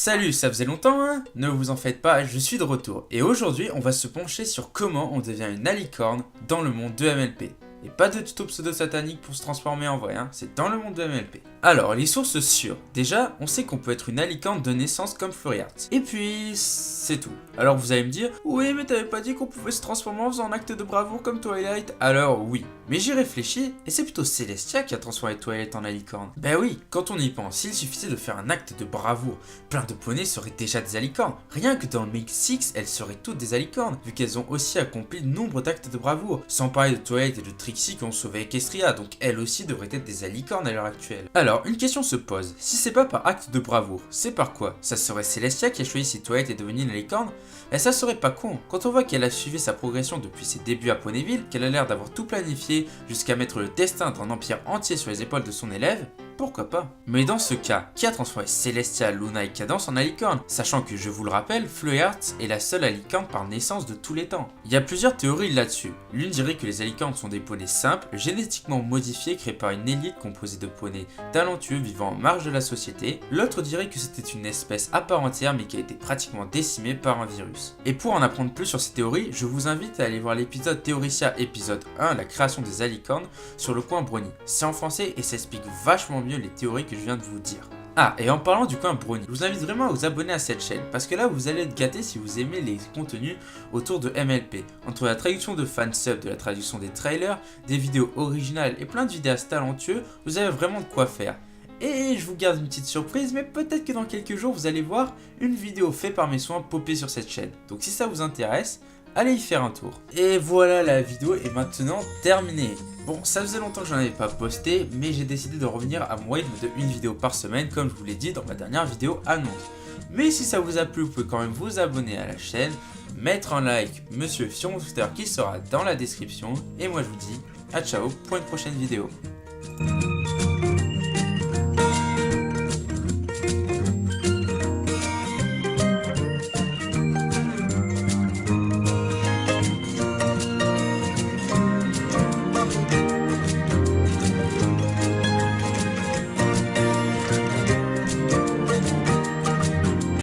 Salut, ça faisait longtemps hein? Ne vous en faites pas, je suis de retour. Et aujourd'hui, on va se pencher sur comment on devient une alicorne dans le monde de MLP. Et pas de tuto pseudo-satanique pour se transformer en vrai, hein, c'est dans le monde de MLP. Alors, les sources sûres. Déjà, on sait qu'on peut être une alicorne de naissance comme Fleuryart. Et puis, c'est tout. Alors vous allez me dire, oui mais t'avais pas dit qu'on pouvait se transformer en faisant un acte de bravoure comme Twilight? Alors oui, mais j'y réfléchis, et c'est plutôt Celestia qui a transformé Twilight en alicorne. Ben oui, quand on y pense, s'il suffisait de faire un acte de bravoure, plein de poneys seraient déjà des alicornes. Rien que dans le Make 6, elles seraient toutes des alicornes, vu qu'elles ont aussi accompli nombre d'actes de bravoure. Sans parler de Twilight et de Trixie qui ont sauvé Equestria, donc elles aussi devraient être des alicornes à l'heure actuelle. Alors, une question se pose, si c'est pas par acte de bravoure, c'est par quoi? Ça serait Celestia qui a choisi si Twilight est devenue une alicorne? Et ça serait pas con, quand on voit qu'elle a suivi sa progression depuis ses débuts à Ponyville, qu'elle a l'air d'avoir tout planifié jusqu'à mettre le destin d'un empire entier sur les épaules de son élève, pourquoi pas? Mais dans ce cas, qui a transformé Celestia, Luna et Cadence en alicorne? Sachant que, je vous le rappelle, Fleuryart est la seule alicorne par naissance de tous les temps. Il y a plusieurs théories là-dessus. L'une dirait que les alicornes sont des poneys simples, génétiquement modifiés, créés par une élite composée de poneys talentueux vivant en marge de la société. L'autre dirait que c'était une espèce à part entière mais qui a été pratiquement décimée par un virus. Et pour en apprendre plus sur ces théories, je vous invite à aller voir l'épisode Théoricia épisode 1, la création des alicornes, sur le coin Brony. C'est en français et ça explique vachement mieux les théories que je viens de vous dire. Ah, et en parlant du coin Brony, je vous invite vraiment à vous abonner à cette chaîne, parce que là vous allez être gâtés si vous aimez les contenus autour de MLP. Entre la traduction de fansub, de la traduction des trailers, des vidéos originales et plein de vidéastes talentueux, vous avez vraiment de quoi faire. Et je vous garde une petite surprise, mais peut-être que dans quelques jours vous allez voir une vidéo faite par mes soins popper sur cette chaîne. Donc si ça vous intéresse, allez y faire un tour. Et voilà, la vidéo est maintenant terminée. Bon, ça faisait longtemps que j'en avais pas posté, mais j'ai décidé de revenir à mon rythme de une vidéo par semaine, comme je vous l'ai dit dans ma dernière vidéo annonce. Mais si ça vous a plu, vous pouvez quand même vous abonner à la chaîne, mettre un like, me suivre sur mon Twitter qui sera dans la description, et moi je vous dis à ciao pour une prochaine vidéo.